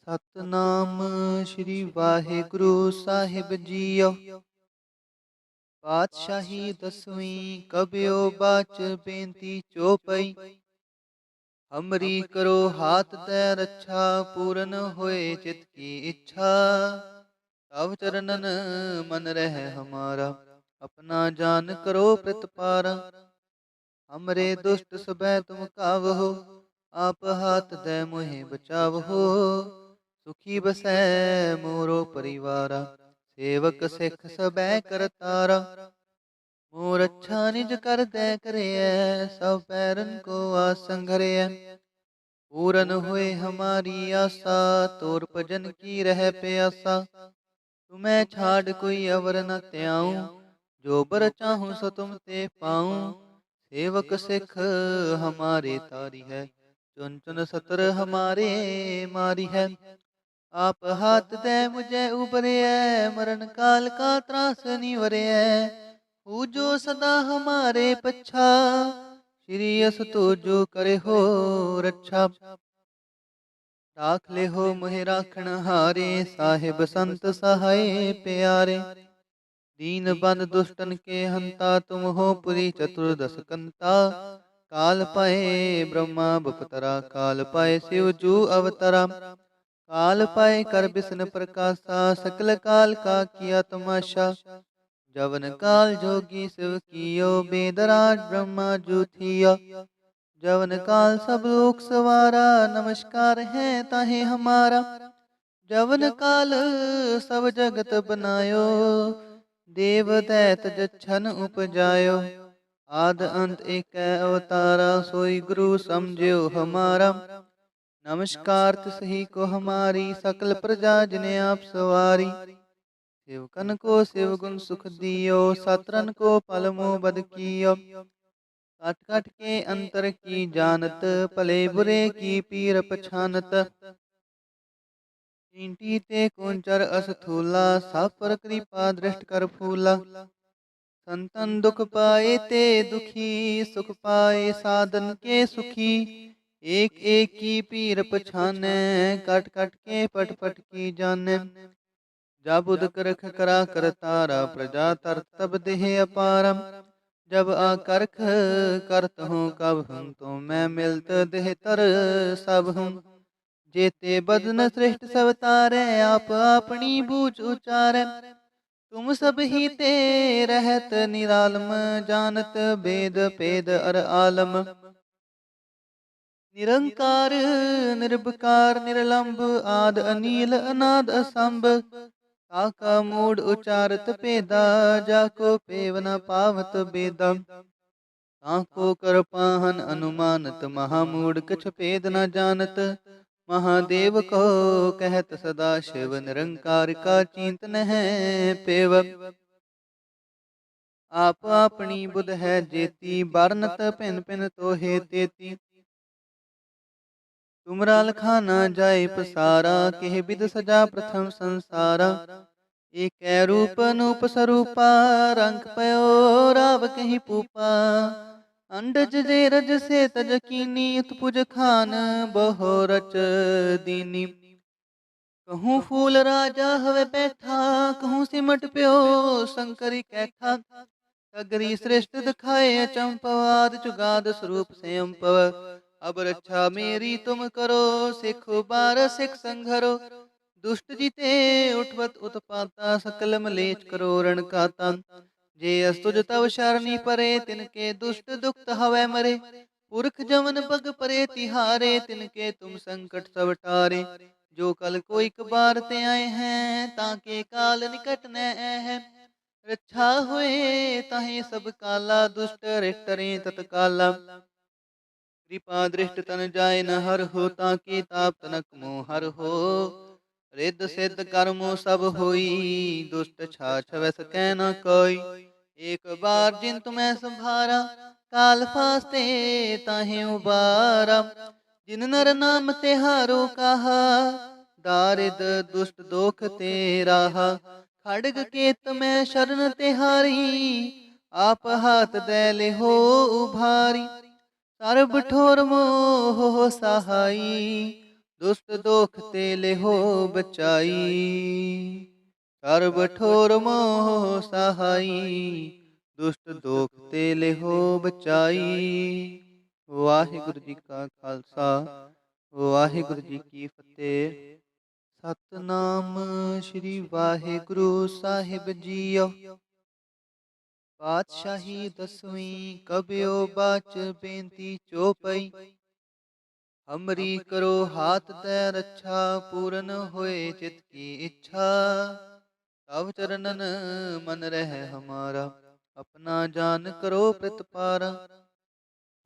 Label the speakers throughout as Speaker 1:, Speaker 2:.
Speaker 1: ਸਤਨਾਮ ਸ੍ਰੀ ਵਾਹਿਗੁਰੂ ਸਾਹਿਬ JIO. ਪਾਤਸ਼ਾਹੀ ਦਸਵੀਂ ਕਬਿਓ ਬਾਚ ਬੇਨਤੀ ਚੋਪਈ। ਹਮਰੀ ਕਰੋ ਹਾਥ ਤੈ ਰੱਛਾ, ਪੂਰਨ ਹੋਏ ਚਿਤ ਕੀ ਇੱਛਾ। ਤਵ ਚਰਨਨ ਮਨ ਰਹਿ ਹਮਾਰਾ, ਆਪਣਾ ਜਾਨ ਕਰੋ ਪ੍ਰਤਪਾਰਾ। ਹਮਰੇ ਦੁਸ਼ਟ ਸਬੈ ਤੁਮ ਕਾਵਹੋ, ਆਪ ਹਾਥ ਦੈ ਮੋਹਿ ਬਚਾਵਹੋ। ਸੁਖੀ ਬਸੈ ਮੋਰੋ ਪਰਿਵਾਰਾ, ਸੇਵਕ ਸਿੱਖ ਸਬੈ ਕਰਤਾਰਾ। मोर अच्छा निज कर दे करिय, सब पैरन को आसन घरिय। पूरन हुए हमारी आशा, तोर भजन की रह प्यासा। तुम्हें छाड़ कोई अवर न त्याऊं, जो बर चाहूं सो तुम ते पाऊं। सेवक सिख हमारे तारी है, चुन चुन सतर हमारे मारी है। आप हाथ दे मुझे उबरिय, मरण काल का त्रास निवरिय। पूजो सदा हमारे पच्छा, श्री अस तो जो करे हो रक्षा। राख ले हो मोहि राखण हारे, साहिब संत सहाय प्यारे। दीन बंद दुष्टन के हंता, तुम हो पुरी चतुर्दश कंता। काल पाए ब्रह्मा बपतरा, काल पाए शिव जू अवतरा। काल पाए कर बिसन प्रकाशा, सकल काल का किया तमाशा। जवन काल जोगी शिव कियो, बेदराज ब्रह्मा जू थियो। जवन काल सब लोक सवारा, नमस्कार है ताहे हमारा। जवन काल सब जगत बनायो, देव दैत जछन उपजायो। आद अंत एक अवतारा, सोई गुरु समझियो हमारा। नमस्कार तिसही को हमारी, सकल प्रजा जिने आप सवारी। सेवकन को शिव गुण सुख दियो, सतरन को पल मोह बद कियो। कट कट के अंतर की जानत, भले बुरे की पीर पछानत। चींटी ते कुंचर असथूला, सब पर कृपा दृष्ट कर फूला। संतन दुख पाए ते दुखी, सुख पाए साधन के सुखी। एक एक की पीर पछाने, कट कट के पट पट की जाने। जब उदक रख करा कर तारा, प्रजा तरत तब देह अपारम। जब आकरख करत हूँ कब हूँ, तो मैं मिलत देह तर सब हूँ। जेते बदन श्रेष्ठ सब तारे, आप अपनी बूझ उचारे। तुम सब ही ते रहत निरालम, जानत भेद भेद अर आलम। निरंकार निर्विकार निरलंब, आद अनील अनाद असंभ। ताका मूड उचारत पेदा, जाको पेव न पावत बेदा। ताको कर पाहन अनुमानत, महामूड कछ पेद न जानत। महादेव को कहत सदा शिव, निरंकार का चिंतन है पेव। आप अपनी बुध है जेती, बरनत पिन पिन तो हे तेती। तुमरा लखा न जाए पसारा, केह बिद सजा प्रथम संसारा। एक रूप अनूप स्वरूपा, रंग पयो राव कहीं पूपा। अंडज जे रज से तज कीनी, उत्पुज खान बहो रच दीनी। कहूँ फूल राजा हवे बैठा, कहूँ सिमट प्यो शंकरी कैठा। अगरी श्रेष्ठ दिखाए चंपवाद, चुगाद स्वरूप से अम्पव। अब रक्षा मेरी तुम करो, सिखो बार सिख संघरो। दुष्ट जीते उठवत उत्पाता, सकल मलेच करो रण काता। जे अस्तुज तव शरणी परे, तिनके दुष्ट दुखत हवै मरे। पुरख जमन पग परे तिहारे, तिनके तुम संकट सब टारे। जो कल कोई कबार ते आए हैं, ताके काल निकट न है। रक्षा हुए ताहे सब काला, दुष्ट रिष्टरे तत्काला। कृपा दृष्ट तन जाय न हर हो, ताकि ताप तनक मोह हर हो। रिद्ध सिद्ध कर्मो सब होई, दुष्ट छाछ वै सकै न कोई। एक बार जिन तुम्हें संभारा, काल फास्ते ताहे उबारा। जिन नर नाम तिहारो कहा, दारिद दुष्ट दोख ते राहा। खड़ग केत में शरण तिहारी, आप हाथ दे ले हो उभारी। सर्ब ठोर मोह सहाई, दुष्ट दोख ते लेहो बचाई, कर बठोर मोह सहाई। दुष्ट दोख ते लेहो बचाई। वाहिगुरु जी का खालसा, वाहिगुरु जी की फतेह। सतनाम श्री वाहिगुरु साहिब जीओ। पातशाही दसवीं कबियो बाच बेनती चौपई। हमरी करो हाथ तै रक्षा, पूरन होए चित की इच्छा। तव चरणन मन रह हमारा, अपना जान करो प्रतिपारा।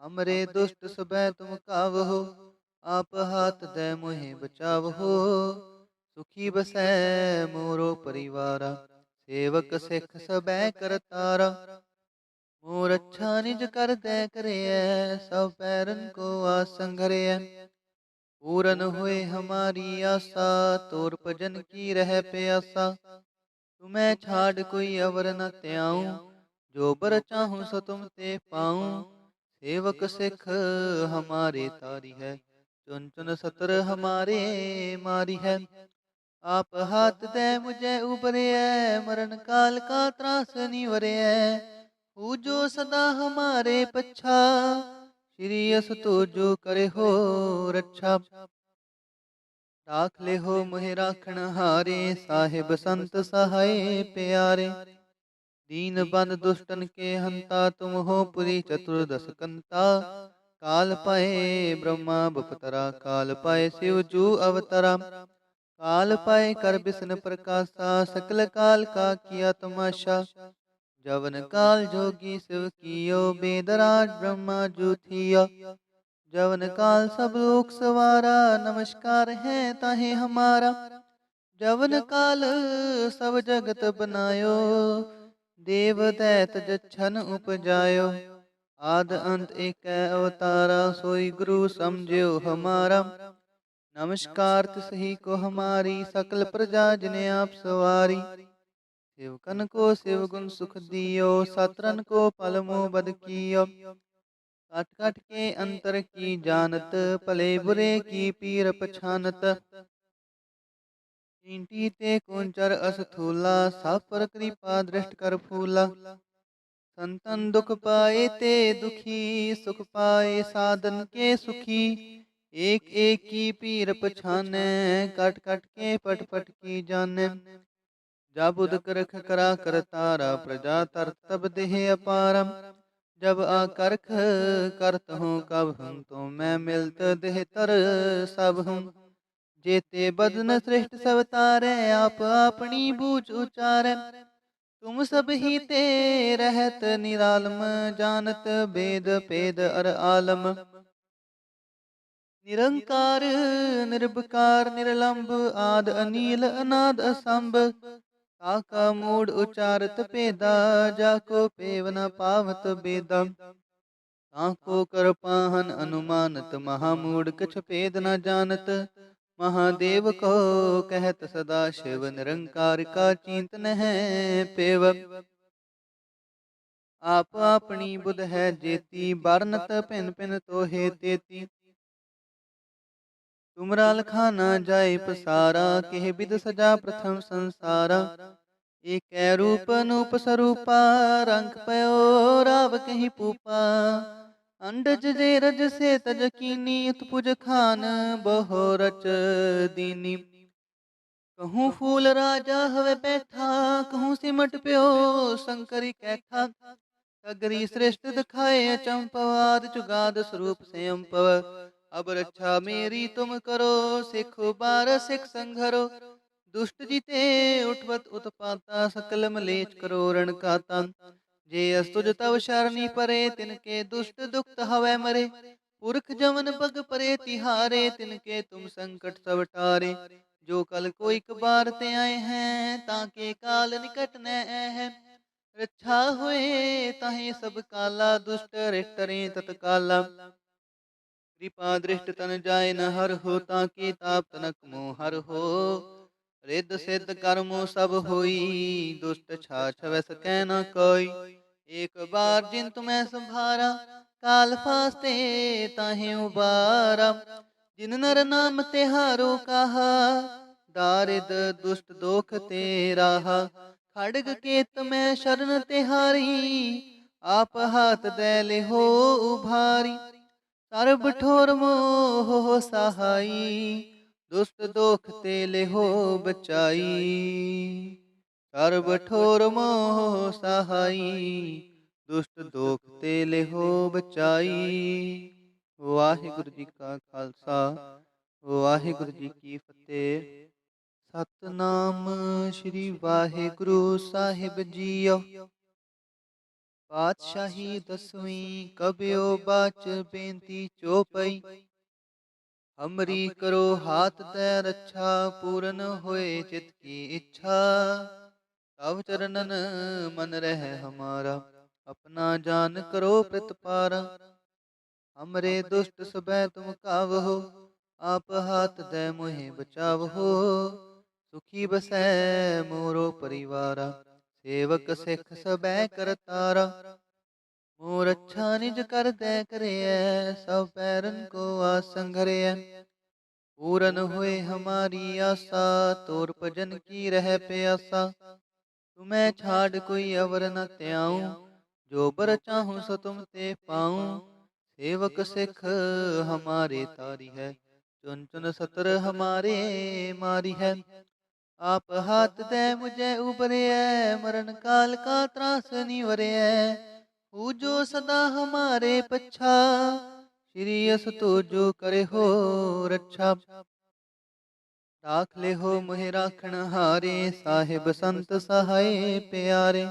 Speaker 1: हमरे दुष्ट सबै तुम कावहो, आप हाथ दे मोहि बचावहो। सुखी बसै मोरो परिवारा, सेवक सिख सबै करतारा। मोर अच्छा निज कर दे करिय, सब पैरन को आसन घरिय। पूरन हुए हमारी आशा, तोर भजन की रह प्यासा। तुम्हें छाड़ कोई अवर न त्याऊं, जो बर चाहूं सो तुम ते पाऊं। सेवक सिख हमारे तारी है, चुन चुन सतर हमारे मारी है। आप हाथ दे मुझे उबरे, मरण काल का त्रास निवरे। पूजो सदा हमारे पच्छा, श्री अस तो जो करे हो रक्षा। राख ले हो मोहि राखण हारे, साहिब संत सहाय प्यारे। दीन बंद दुष्टन के हंता, तुम हो पुरी चतुर्दश कंता। काल पाए ब्रह्मा बपतरा, काल पाए शिव जू अवतरा। काल पाए कर बिसन प्रकाशा, सकल काल का किया तमाशा। जवन काल जोगी शिव कियो, बेदराज ब्रह्मा जू थिया। जवन काल सब लोक सवारा, नमस्कार है ताहे हमारा। जवन काल सब जगत बनायो, देव दैत जछन उपजायो। आद अंत एक अवतारा, सोई गुरु समझियो हमारा। नमस्कार तिसही को हमारी, सकल प्रजा जिने आप सवारी। शिवकन को शिव गुण सुख दियो, सतरन को पल मोह बद कियो। काट काट के अंतर की जानत, भले बुरे की पीर पछानत। चींटी ते कुंचर असथूला, सब पर कृपा दृष्ट कर फूला। संतन दुख पाए ते दुखी, सुख पाए साधन के सुखी। एक एक की पीर पछाने, कट कट के पट पट की जाने। जाबुद करख करा कर तारा, प्रजा तर तब देह अपारम। जब आकरख करत हूँ कब हूँ, तो मैं मिलत देह तर सब हूँ। जेते बदन श्रेष्ठ सब तारे, आप अपनी बूझ उचारे। तुम सब ही ते रहत निरालम, जानत भेद पेद अर आलम। निरंकार निर्विकार निर्लंब, आद अनील अनाद असंभ। काका मूड उचारत पेदा, जाको पेव न पावत बेदा। काको कर पाहन अनुमानत, महामूड कछ भेद न जानत। महादेव को कहत सदा शिव, निरंकार का चिंतन है पेव। आप अपनी बुध है जेती, बरनत पिन पिन तो हे तेती। तुमरा लखाना जाय पसारा, केह बिद सजा प्रथम संसारा। एक रूप नूप स्वरूपा, रंग पयो राव कहीं पूपा। अंडज जे रज से तज कीनी, उत्पुज खान बहो रच दीनी। कहूँ फूल राजा हवे बैठा, कहूँ सिमट प्यो शंकरी कैठा। सगरी श्रेष्ठ दिखाए अचंपवाद, चुगाद स्वरूप स्वयंपव। अब रक्षा मेरी तुम करो, सिखो बार सिख संघरो। दुष्ट जीते उठवत उत्पाता, सकल मलेच करो रण खाता। जे अस्तुज तव शरणी परे, तिनके दुष्ट दुखत हवै मरे। पुरख जमन पग परे तिहारे, तिनके तुम संकट सब टारे। जो कल को एक बार ते आए हैं, ताके काल निकट न है। रक्षा हुए ताहे सब काला, दुष्ट रिष्टरे तत्काला। कृपा दृष्ट तन जाय न हर हो, ताकि ताप तनक मोह हर हो। रिद्ध सिद्ध कर्मो सब होई, दुष्ट छाछ वस कै न कोई। एक बार जिन तुम्हें संभारा, काल फास्ते ताहे उबारा। जिन नर नाम तिहारो कहा, दारिद दुष्ट दोख ते राहा। खड़ग केत में शरण तिहारी, आप हाथ दे लिहो उभारी। सर्ब ठोर मोह सहाई, दुष्ट दोख ते लिहो बचाई। सर्ब ठोर मोह सहाई, दुष्ट दोख ते लिहो बचाई। वाहिगुरु जी का खालसा, वाहिगुरु जी की फतेह। सतनाम श्री वाहिगुरु साहिब जीओ। पातशाही दसवीं कबियो बाच बेनती चौपई। हमरी करो हाथ तै रक्षा, पूरन होए चित की इच्छा। तव चरणन मन रह हमारा, अपना जान करो प्रतिपारा। हमरे दुष्ट सबै तुम कावहो, आप हाथ दे मोहे बचावहो। सुखी बसै मोरो परिवारा, सेवक सिख सबै करतारा। मोर अच्छा निज कर दे करियै, सब पैरन को आसन घरियै। पूरन होए हमारी आशा, तोर भजन की रह प्यासा। तुम्हें छाड़ कोई अवर न त्याऊं, जो बर चाहूं सो तुम ते पाऊं। सेवक सिख हमारे तारी है, चुन चुन सतर हमारे मारी है। आप हाथ दे मुझे उबरे, मरण काल का त्रास निवरे। पूजो सदा हमारे पच्छा, श्री अस तो जो करे हो रक्षा। राख ले हो मोहि राखण हारे, साहिब संत सहाय प्यारे।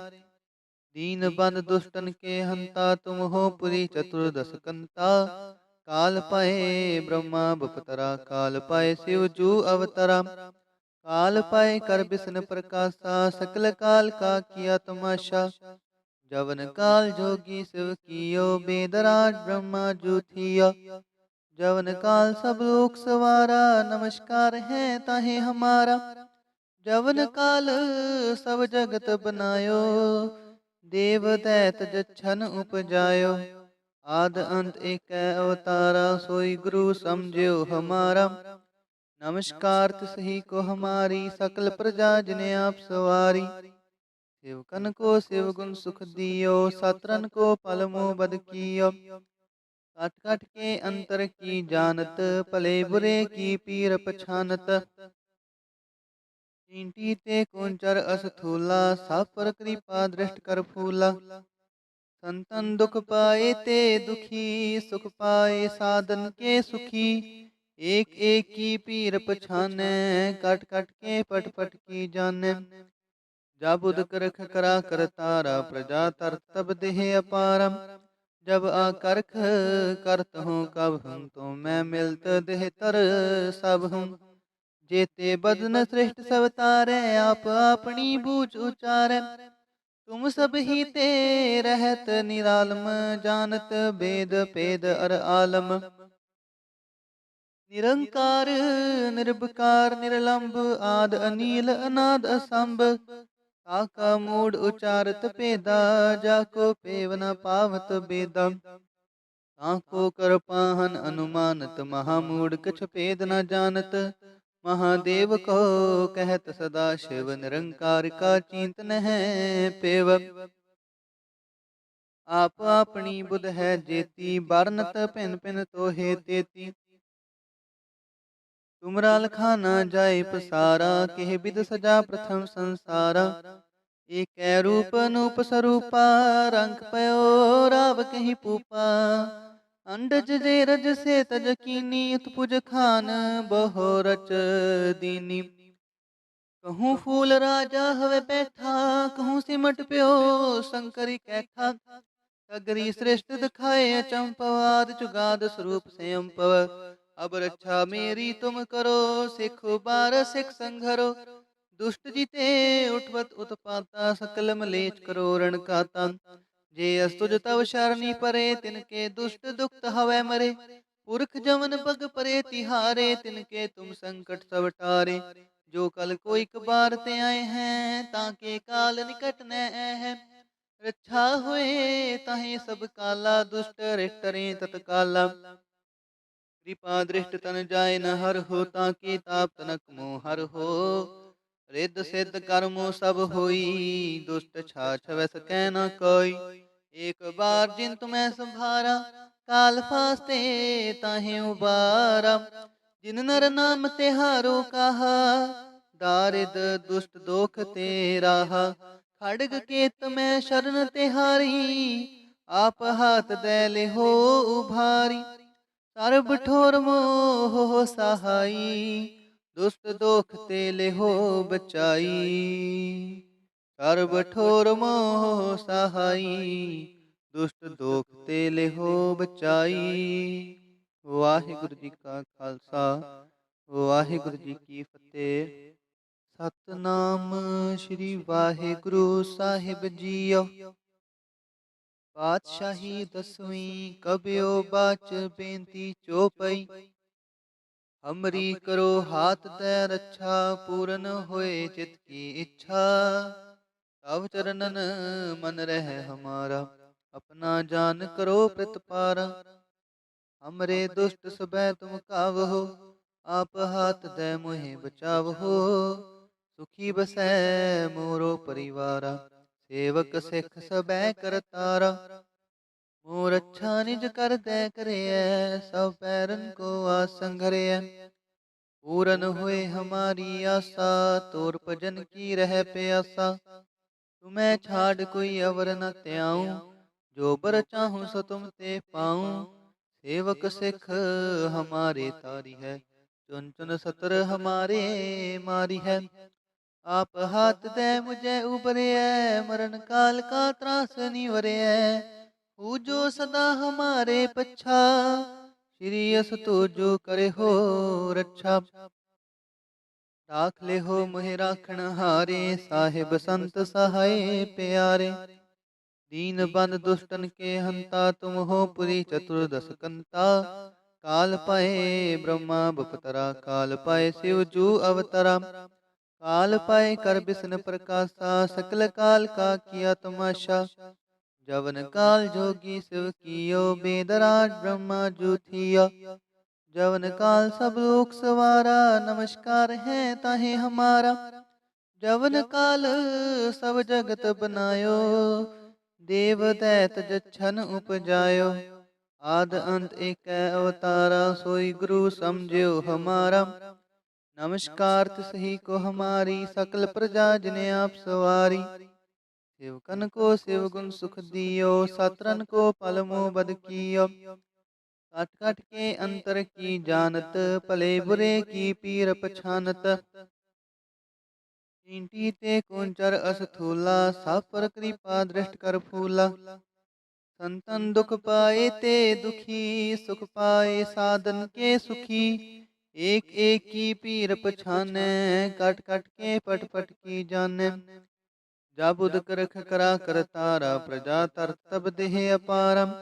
Speaker 1: दीन बंद दुष्टन के हंता, तुम हो पुरी चतुर्दश कंता। काल पाए ब्रह्मा बपतरा, काल पाए शिव जू अवतरा। काल पाए कर बिसन प्रकाशा, सकल काल का किया तमाशा। जवन काल जोगी शिव कियो, बेदराज ब्रह्मा जू थिया। जवन काल सब लोक सवारा, नमस्कार है ताहे हमारा। जवन काल सब जगत बनायो, देव दैत जछन उपजायो। आद अंत एक अवतारा, सोई गुरु समझियो हमारा। नमस्कार तिसही को हमारी, सकल प्रजा जिने आप सवारी। शिवकन को शिव गुण सुख दियो, सतरन को पल मोह बद कियो। काट काट के अंतर की जानत, भले बुरे की पीर पछानत। चींटी ते कुंचर असथूला, सब पर कृपा दृष्ट कर फूला। संतन दुख पाए ते दुखी, सुख पाए साधन के सुखी। एक एक की पीर पछाने, कट कट के पट पट की जाने। जब उद करख करा कर तारा, प्रजा तरत तब देह अपारा। जब आकर्ख करत हूँ कब हूँ, तो मैं मिलत देह तर सब हूँ। जेते बदन श्रेष्ठ सब तारे, आप अपनी बूझ उचारे। तुम सब ही ते रहत निरालम, जानत भेद पेद अर आलम। निरंकार निर्विकार निर्लंब, आद अनील अनाद असंभ। काका मूड उचारत पेदा, जाको पेव न पावत बेदा। काको कर पाहन अनुमानत, महामूड कछ पेद न जानत। महादेव को कहत सदा शिव, निरंकार का चिंतन है पेव। आप अपनी बुध है जेती, बरनत पिन पिन तो हे तेती। तुमरा लखाना जाय पसारा, केह बिद सजा प्रथम संसारा। एक रूप अनूप स्वरूपा, रंग पयो राव कहीं पूपा। अंडज जे रज से तज कीनी, उत्पुज खान बहो रच दीनी। कहूँ फूल राजा हवे बैठा, कहूँ सिमट प्यो शंकरी कैठा। सगरी श्रेष्ठ दिखाए अचंपवाद, चुगाद स्वरूप स्वयं पव। अब रक्षा मेरी तुम करो, सिखो बार सिख संघरो। दुष्ट जीते उठवत उत्पाता, सकल मलेच करो रण खाता। जे अस्तुज तव शरणी परे, तिनके दुष्ट दुखत हवै मरे। पुरख जमन बग परे तिहारे, तिनके तुम संकट सब टारे। जो कल कोई कबार ते आए हैं, ताके काल निकट न है। रक्षा हुए ताहे सब काला, दुष्ट रिष्ट तत्काला। कृपा दृष्ट तन जाय न हर हो, ताकि ताप तनक मोह हर हो। रिद्ध सिद्ध कर्मो सब होई, दुष्ट छाछ वैस कह न कोई। एक बार जिन तुम्हें संभारा, काल फास्ते ताहे उबारा। जिन नर नाम तिहारो कहा, दारिद दुष्ट दोख ते राहा। खड़ग केत में शरण तिहारी, आप हाथ दे ले हो उभारी। सर्ब ठोर मोह सहाई, दुष्ट दोख ते ले हो बचाई। सर्ब ठोर मोह सहाई, दुष्ट दोख ते ले हो बचाई। वाहिगुरु जी का खालसा, वाहिगुरु जी की फतेह। सतनाम श्री वाहिगुरु साहिब जीओ। पातशाही दसवीं कबियो बाच बेनती चौपई। हमरी करो हाथ दे रक्षा, पूरन होए चित की इच्छा। तव चरणन मन रह हमारा, अपना जान करो प्रतिपारा। हमरे दुष्ट सबै तुम कावहो, आप हाथ दे मोहे बचावहो। सुखी बसै मोरो परिवारा, सेवक सिख सबै करतारा। मोर अच्छा निज कर दे करिए, सब पैरन को आसन घरिए। पूरन हुए हमारी आशा, तोर भजन की रह प्यासा। तुम्हें छाड़ कोई अवर न त्याऊं, जो बर चाहूं सो तुम ते पाऊं। सेवक सिख हमारे तारी है, चुन चुन सतर हमारे मारी है। आप हाथ दे मुझे उबरिए, मरण काल का त्रास निवरिए। पूजो सदा हमारे पच्छा, श्री अस तो जो करे हो रक्षा। राख ले हो मोहि राखण हारे, साहिब संत सहाय प्यारे। दीन बंद दुष्टन के हंता, तुम हो पुरी चतुर्दश कंता। काल पाए ब्रह्मा बपतरा, काल पाए शिव जू अवतरा। काल पाए कर बिसन प्रकाशा, सकल काल का किया तमाशा। जवन काल जोगी शिव कियो, बेदराज ब्रह्मा जू थिया। जवन काल सब लोक सवारा, नमस्कार है ताहे हमारा। जवन काल सब जगत बनायो, देव दैत जछन उपजायो। आद अंत एक अवतारा, सोई गुरु समझियो हमारा। नमस्कार तिसही को हमारी, सकल प्रजा जिने आप सवारी। शिवकन को शिव गुण सुख दियो, सतरन को पल मोह बद कियो। कट कट के अंतर की जानत, भले बुरे की पीर पछानत। चींटी ते कुंचर असथूला, सब पर कृपा दृष्ट कर फूला। संतन दुख पाए ते दुखी, सुख पाए साधन के सुखी। एक एक की पीर पछाने, कट कट के पट पट की जाने। जब उद करख करा कर तारा, प्रजा तरत तब देह अपारम।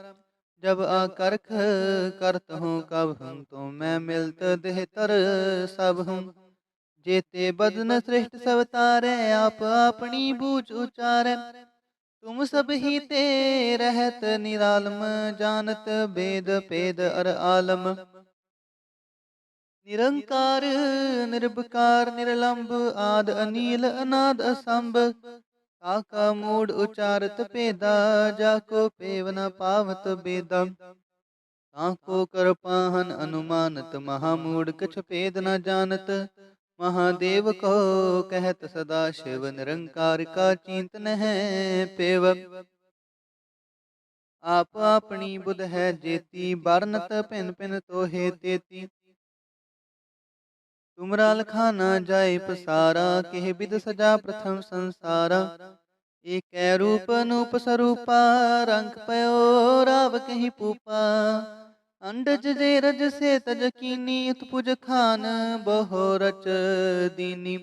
Speaker 1: जब आकर्ख करत हूँ कब हूँ, तो मैं मिलत देह तर सब हूँ। जेते बदन श्रेष्ठ सब तारे, आप अपनी बूझ उचारे। तुम सब ही ते रहत निरालम, जानत भेद भेद अर आलम। निरंकार निर्विकार निर्लंब, आद अनील अनाद असंभ। काका मूड उचारत पेदा, जाको पेव न पावत बेदा। काको कर पाहन अनुमानत, महामूड कछ भेद न जानत। महादेव को कहत सदा शिव, निरंकार का चिंतन है पेव। आप अपनी बुध है जेती, बरनत पिन पिन तो हे तेती। तुमरा लखाना जाय पसारा, केह बिद सजा प्रथम संसारा। एक रूप अनूप स्वरूपा, रंग पयो राव कहीं पूपा। अंडज जे रज से तज कीनी, उत्पुज खान बहो रच दीनी।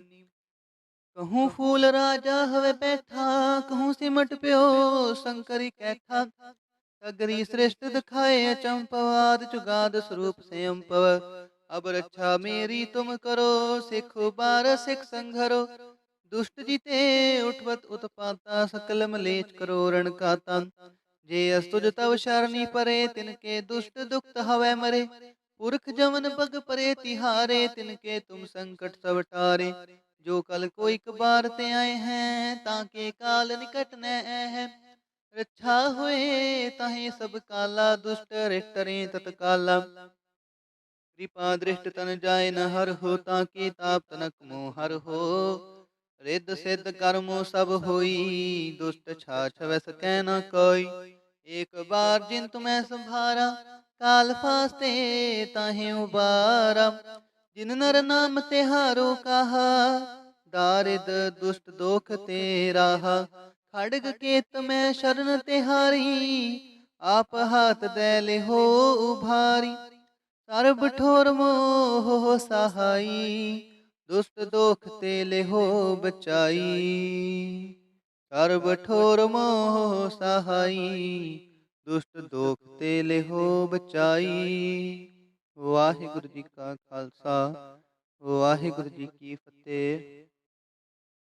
Speaker 1: कहूँ फूल राजा हवे बैठा, कहूँ सिमट प्यो शंकरी कैठा। सगरी श्रेष्ठ दिखाए चंपवाद, चुगाद स्वरूप से अम्पव। अब रक्षा मेरी तुम करो, सिखो बार सिख संघरो। दुष्ट जीते उठवत उत्पाता, सकल मलेच करो रण काता। जे अस्तुज तव शरणी परे, तिनके दुष्ट दुखत हवै मरे। पुरख जमन पग परे तिहारे, तिनके तुम संकट सब टारे। जो कल कोई कबार ते आए हैं, ताके काल निकट न है। रक्षा हुए ताहे सब काला, दुष्ट रिष्टरे तत्काला। कृपा दृष्ट तन जाय न हर हो, ताके ताप तनक मोह हर हो। रिद्ध सिद्ध कर्मो सब होई, दुष्ट छाछ वै सकै न कोई। एक बार जिन तुम्हें संभारा, काल फास्ते ताहे उबारा। जिन नर नाम तिहारो कहा, दारिद दुष्ट दोख ते राहा। खड़ग केत में शरण तिहारी, आप हाथ दे लिहो उभारी। सर्ब ठोर मोह सहाई, दुष्ट दोख ते लिहो बचाई। सर्ब ठोर मोह सहाई, दुष्ट दोख ते लिहो बचाई। वाहिगुरु जी का खालसा, वाहिगुरु जी की फतेह।